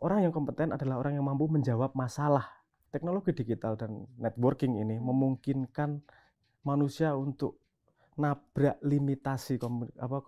Orang yang kompeten adalah orang yang mampu menjawab masalah. Teknologi digital dan networking ini memungkinkan manusia untuk nabrak limitasi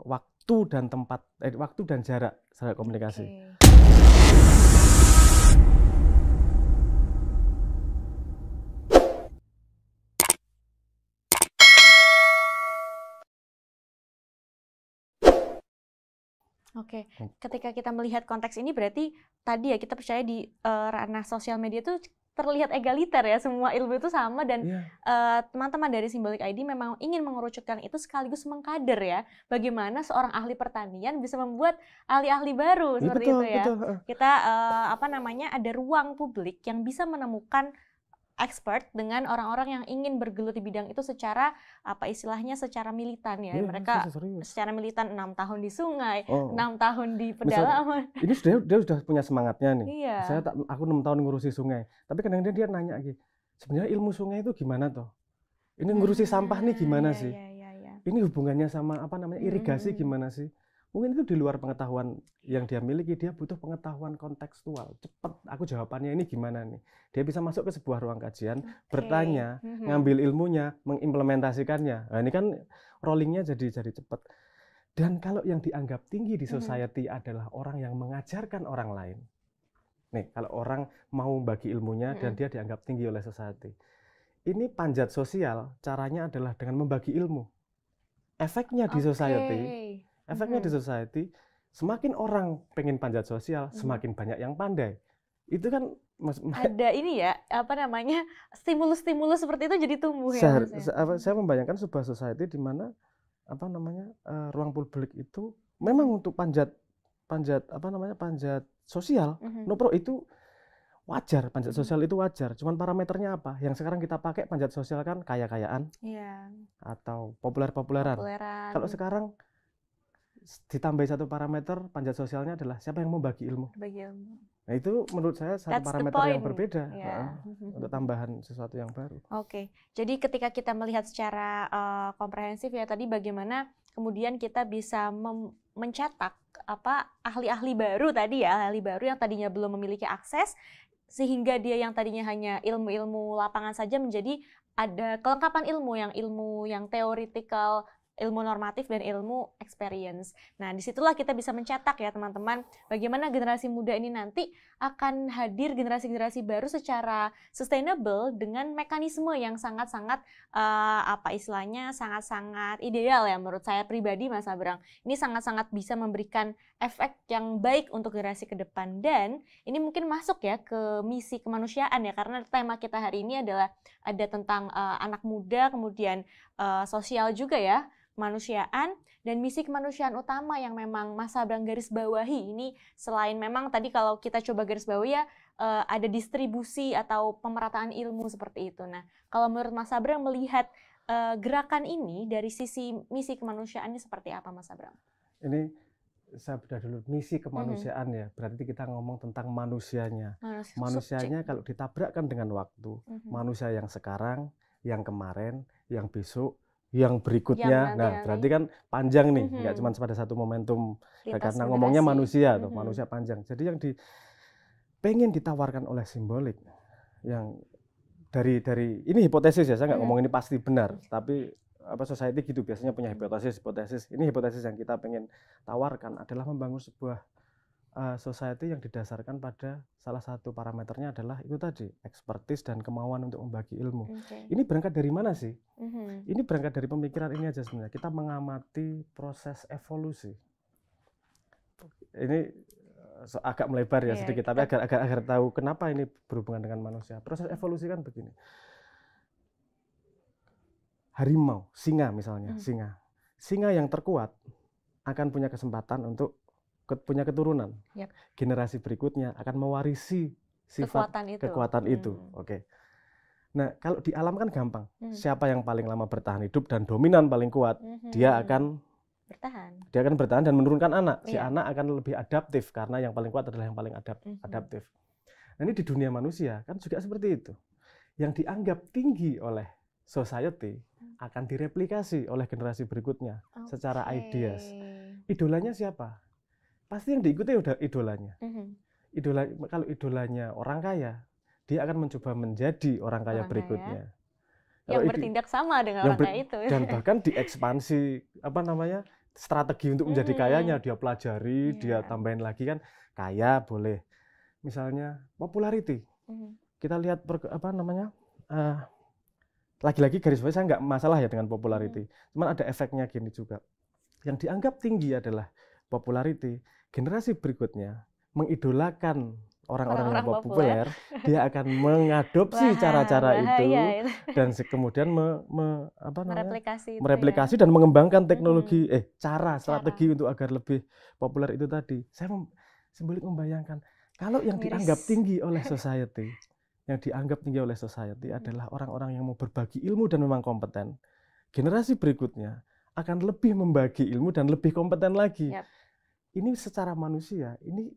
waktu dan tempat, waktu dan jarak komunikasi. Oke, ketika kita melihat konteks ini berarti tadi ya kita percaya di ranah sosial media itu terlihat egaliter ya, semua ilmu itu sama dan teman-teman dari Symbolic ID memang ingin mengerucutkan itu sekaligus mengkader ya, bagaimana seorang ahli pertanian bisa membuat ahli-ahli baru seperti betul, itu ya. Betul. Kita ada ruang publik yang bisa menemukan expert dengan orang-orang yang ingin bergelut di bidang itu secara secara militan ya. Mereka secara militan 6 tahun di sungai, 6 tahun di pedalaman. Ini dia sudah punya semangatnya nih. Aku 6 tahun ngurusi sungai. Tapi kadang-kadang dia nanya gitu, sebenarnya ilmu sungai itu gimana toh? Ini ngurusi sampah nih gimana sih? Ini hubungannya sama irigasi gimana sih? Mungkin itu di luar pengetahuan yang dia miliki, dia butuh pengetahuan kontekstual. Cepat, aku jawabannya ini gimana nih? Dia bisa masuk ke sebuah ruang kajian, bertanya, ngambil ilmunya, mengimplementasikannya. Nah, ini kan rollingnya jadi cepat. Dan kalau yang dianggap tinggi di society adalah orang yang mengajarkan orang lain. Nih, kalau orang mau bagi ilmunya dan dia dianggap tinggi oleh society. Ini panjat sosial, caranya adalah dengan membagi ilmu. Efeknya di society, semakin orang pengen panjat sosial, semakin banyak yang pandai. Itu kan ada ini ya, stimulus-stimulus seperti itu jadi tumbuh ya. Saya membayangkan sebuah society di mana ruang publik itu memang untuk panjat sosial. No pro itu wajar, panjat sosial itu wajar. Cuman parameternya apa? Yang sekarang kita pakai panjat sosial kan kaya-kayaan, atau populer-populeran. Kalau sekarang ditambah satu parameter panjat sosialnya adalah siapa yang mau bagi ilmu. Nah itu menurut saya satu parameter yang berbeda untuk tambahan sesuatu yang baru. Oke, jadi ketika kita melihat secara komprehensif ya tadi bagaimana kemudian kita bisa mencetak ahli-ahli baru tadi ya, ahli baru yang tadinya belum memiliki akses sehingga dia yang tadinya hanya ilmu-ilmu lapangan saja menjadi ada kelengkapan ilmu yang teoretikal, ilmu normatif dan ilmu experience. Nah, disitulah kita bisa mencetak ya teman-teman, bagaimana generasi muda ini nanti akan hadir generasi-generasi baru secara sustainable dengan mekanisme yang sangat-sangat sangat-sangat ideal ya menurut saya pribadi Mas Abrang. Ini sangat-sangat bisa memberikan efek yang baik untuk generasi ke depan dan ini mungkin masuk ya ke misi kemanusiaan ya karena tema kita hari ini adalah ada tentang anak muda kemudian sosial juga ya. Kemanusiaan dan misi kemanusiaan utama yang memang Mas Abrang garis bawahi ini selain memang tadi kalau kita coba garis bawahi ya ada distribusi atau pemerataan ilmu seperti itu. Nah, kalau menurut Mas Abrang melihat gerakan ini dari sisi misi kemanusiaannya seperti apa Mas Abrang? Ini saya bedah dulu misi kemanusiaan ya, berarti kita ngomong tentang manusianya. Manusianya kalau ditabrakkan dengan waktu, manusia yang sekarang, yang kemarin, yang besok, yang berikutnya, berarti kan panjang nih, nggak cuma pada satu momentum, karena ngomongnya manusia, manusia panjang. Jadi yang pengen ditawarkan oleh Symbolic, yang dari ini hipotesis ya, saya nggak ngomong ini pasti benar, tapi society gitu biasanya punya hipotesis. Ini hipotesis yang kita pengen tawarkan adalah membangun sebuah society yang didasarkan pada salah satu parameternya adalah itu tadi, expertise dan kemauan untuk membagi ilmu. Ini berangkat dari mana sih? Ini berangkat dari pemikiran ini aja sebenarnya. Kita mengamati proses evolusi. Ini agak melebar ya sedikit, tapi agar tahu kenapa ini berhubungan dengan manusia. Proses evolusi kan begini. Harimau, singa misalnya, singa yang terkuat akan punya kesempatan untuk punya keturunan. Generasi berikutnya akan mewarisi sifat kekuatan itu. Oke. Nah, kalau di alam kan gampang. Siapa yang paling lama bertahan hidup dan dominan paling kuat, dia akan bertahan dan menurunkan anak. Si anak akan lebih adaptif karena yang paling kuat adalah yang paling adaptif. Nah, ini di dunia manusia kan juga seperti itu. Yang dianggap tinggi oleh society akan direplikasi oleh generasi berikutnya secara ideas. Idolanya siapa? Pasti yang diikuti udah idolanya. kalau idolanya orang kaya, dia akan mencoba menjadi orang kaya berikutnya. Yang bertindak sama dengan orang kaya itu. Dan bahkan diekspansi strategi untuk menjadi kayanya, dia pelajari, dia tambahin lagi kan, kaya boleh. Misalnya popularity. Kita lihat lagi-lagi garis bawah, saya nggak masalah ya dengan popularity. Cuman ada efeknya gini juga. Yang dianggap tinggi adalah popularity. Generasi berikutnya mengidolakan orang-orang yang populer, dia akan mengadopsi cara-cara itu dan kemudian mereplikasi dan mengembangkan teknologi, strategi untuk agar lebih populer itu tadi. Saya simbolik membayangkan kalau yang dianggap tinggi oleh society, adalah orang-orang yang mau berbagi ilmu dan memang kompeten. Generasi berikutnya akan lebih membagi ilmu dan lebih kompeten lagi. Ini secara manusia, ini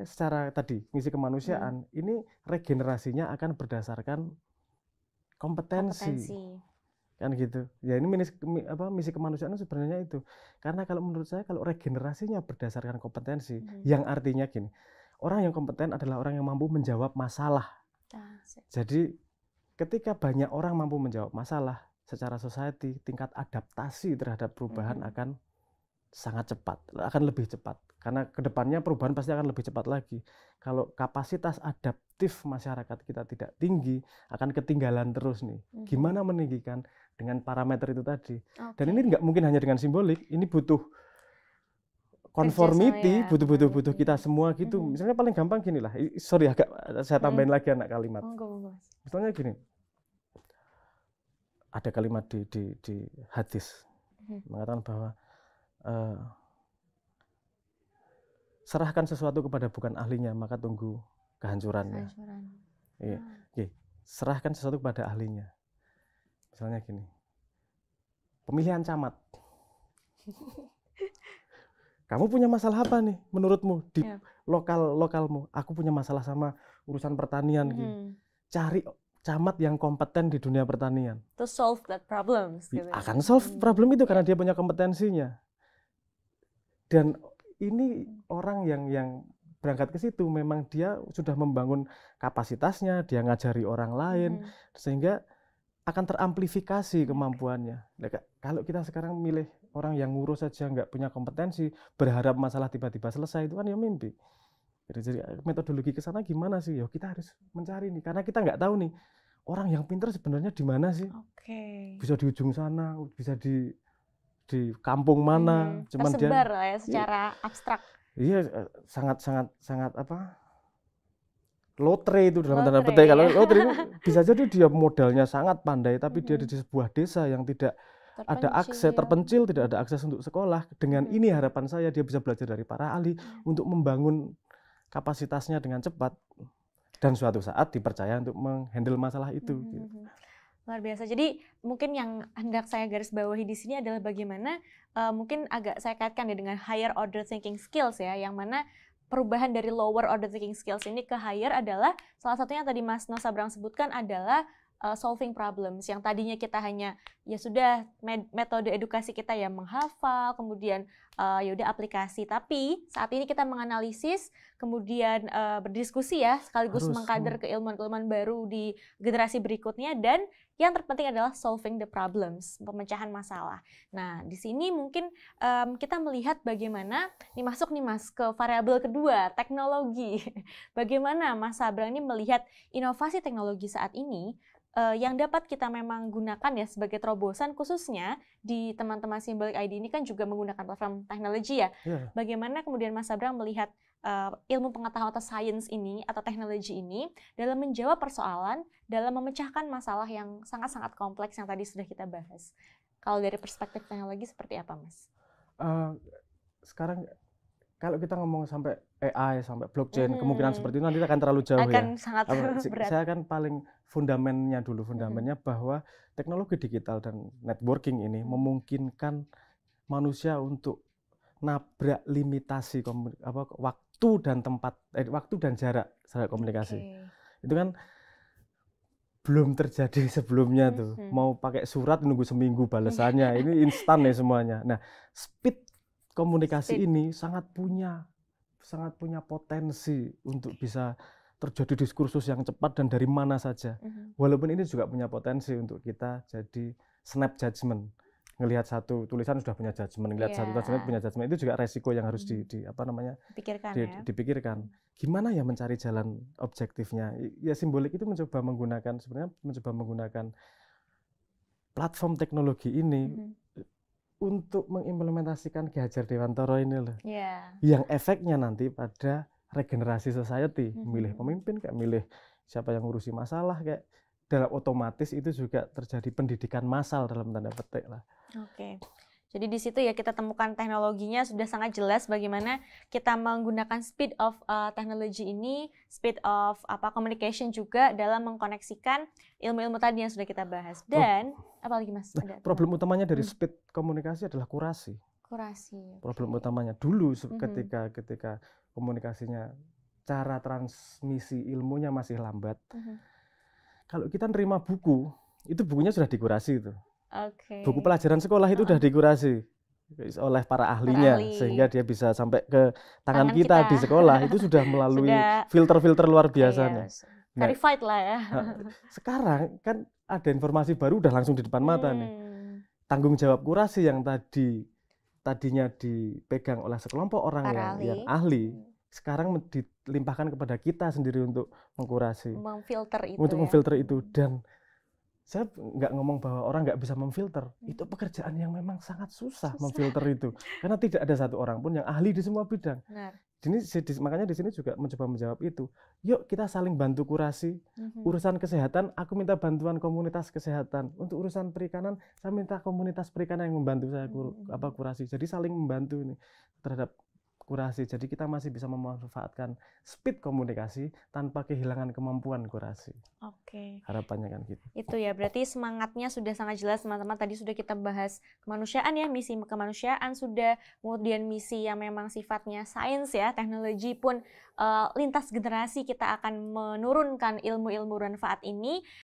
secara tadi misi kemanusiaan, ini regenerasinya akan berdasarkan kompetensi. Kan gitu. Ya ini misi kemanusiaan sebenarnya itu. Karena kalau menurut saya kalau regenerasinya berdasarkan kompetensi, yang artinya gini, orang yang kompeten adalah orang yang mampu menjawab masalah. Jadi ketika banyak orang mampu menjawab masalah secara society, tingkat adaptasi terhadap perubahan akan sangat cepat, akan lebih cepat. Karena kedepannya perubahan pasti akan lebih cepat lagi. Kalau kapasitas adaptif masyarakat kita tidak tinggi, akan ketinggalan terus nih. Gimana meninggikan dengan parameter itu tadi? Dan ini nggak mungkin hanya dengan simbolik, ini butuh conformity, butuh kita semua gitu. Misalnya paling gampang gini lah, sorry agak saya tambahin lagi anak kalimat. Misalnya gini, ada kalimat di hadis mengatakan bahwa serahkan sesuatu kepada bukan ahlinya, maka tunggu kehancurannya. Serahkan sesuatu kepada ahlinya. Misalnya gini, pemilihan camat. Kamu punya masalah apa nih menurutmu di lokalmu? Aku punya masalah sama urusan pertanian. Cari camat yang kompeten di dunia pertanian. To solve that problem. Akan solve problem itu karena dia punya kompetensinya. Dan ini orang yang berangkat ke situ memang dia sudah membangun kapasitasnya, dia ngajari orang lain, sehingga akan teramplifikasi kemampuannya. Kalau kita sekarang milih orang yang ngurus saja nggak punya kompetensi, berharap masalah tiba-tiba selesai, itu kan ya mimpi. Jadi metodologi ke sana gimana sih? Ya kita harus mencari nih, karena kita nggak tahu nih orang yang pintar sebenarnya di mana sih? Bisa di ujung sana, bisa di kampung mana, cuman tersebar lah ya secara abstrak. Iya, sangat lotre itu dalam tanda petik. Kalau lotre itu bisa jadi dia modalnya sangat pandai, tapi dia di sebuah desa yang tidak ada akses, terpencil, tidak ada akses untuk sekolah. Dengan ini harapan saya dia bisa belajar dari para ahli untuk membangun kapasitasnya dengan cepat dan suatu saat dipercaya untuk menghandle masalah itu. Luar biasa. Jadi mungkin yang hendak saya garis bawahi di sini adalah bagaimana mungkin agak saya kaitkan ya dengan higher order thinking skills ya, yang mana perubahan dari lower order thinking skills ini ke higher adalah salah satunya tadi Mas Noh Sabrang sebutkan adalah solving problems, yang tadinya kita hanya ya sudah metode edukasi kita ya menghafal, kemudian ya udah aplikasi, tapi saat ini kita menganalisis, kemudian berdiskusi ya, sekaligus mengkader keilmuan-keilmuan baru di generasi berikutnya, dan yang terpenting adalah solving the problems, pemecahan masalah. Nah, di sini mungkin kita melihat bagaimana, ini masuk nih Mas ke variabel kedua, teknologi. Bagaimana Mas Sabrang ini melihat inovasi teknologi saat ini yang dapat kita memang gunakan ya sebagai terobosan, khususnya di teman-teman Symbolic ID ini kan juga menggunakan platform teknologi ya. Bagaimana kemudian Mas Sabrang melihat ilmu pengetahuan atau sains ini atau teknologi ini dalam menjawab persoalan, dalam memecahkan masalah yang sangat-sangat kompleks yang tadi sudah kita bahas. Kalau dari perspektif teknologi seperti apa, Mas? Sekarang kalau kita ngomong sampai AI, sampai blockchain, kemungkinan seperti itu nanti akan terlalu jauh akan sangat berat. Saya akan paling fundamennya dulu, fundamennya bahwa teknologi digital dan networking ini memungkinkan manusia untuk nabrak limitasi waktu dan tempat, waktu dan jarak komunikasi. Itu kan belum terjadi sebelumnya tuh. Mau pakai surat nunggu seminggu balasannya, ini instan ya semuanya. Nah, speed komunikasi ini sangat punya sangat punya potensi untuk bisa terjadi diskursus yang cepat dan dari mana saja. Walaupun ini juga punya potensi untuk kita jadi snap judgment. Ngelihat satu tulisan sudah punya judgment, ngelihat satu tulisan punya judgment, itu juga resiko yang harus dipikirkan. Gimana ya mencari jalan objektifnya? Ya simbolik itu mencoba menggunakan platform teknologi ini untuk mengimplementasikan Ki Hajar Dewantara ini loh. Yang efeknya nanti pada regenerasi society, milih pemimpin kayak milih siapa yang ngurusi masalah kayak dalam otomatis itu juga terjadi pendidikan massal dalam tanda petik lah. Oke. Jadi di situ ya kita temukan teknologinya sudah sangat jelas bagaimana kita menggunakan speed of teknologi ini, speed of communication juga dalam mengkoneksikan ilmu-ilmu tadi yang sudah kita bahas. Dan apalagi Mas? Ada problem utamanya dari speed komunikasi adalah kurasi. Problem utamanya dulu ketika komunikasinya, cara transmisi ilmunya masih lambat. Kalau kita nerima buku, itu bukunya sudah dikurasi itu. Buku pelajaran sekolah itu sudah dikurasi oleh para ahlinya, sehingga dia bisa sampai ke tangan kita di sekolah, itu sudah melalui filter-filter luar biasanya. Verified lah ya. Sekarang kan ada informasi baru udah langsung di depan mata nih. Tanggung jawab kurasi yang tadinya dipegang oleh sekelompok orang yang ahli, sekarang dilimpahkan kepada kita sendiri untuk mengkurasi, memfilter itu. Dan saya nggak ngomong bahwa orang nggak bisa memfilter, itu pekerjaan yang memang sangat susah memfilter itu, karena tidak ada satu orang pun yang ahli di semua bidang. Makanya di sini juga mencoba menjawab itu. Yuk kita saling bantu kurasi. Urusan kesehatan, aku minta bantuan komunitas kesehatan. Untuk urusan perikanan, saya minta komunitas perikanan yang membantu saya kurasi. Jadi saling membantu ini terhadap kurasi. Jadi kita masih bisa memanfaatkan speed komunikasi tanpa kehilangan kemampuan kurasi. Harapannya kan gitu. Itu ya, berarti semangatnya sudah sangat jelas teman-teman. Tadi sudah kita bahas kemanusiaan ya, misi kemanusiaan sudah, kemudian misi yang memang sifatnya sains ya, teknologi pun lintas generasi kita akan menurunkan ilmu-ilmu bermanfaat ini.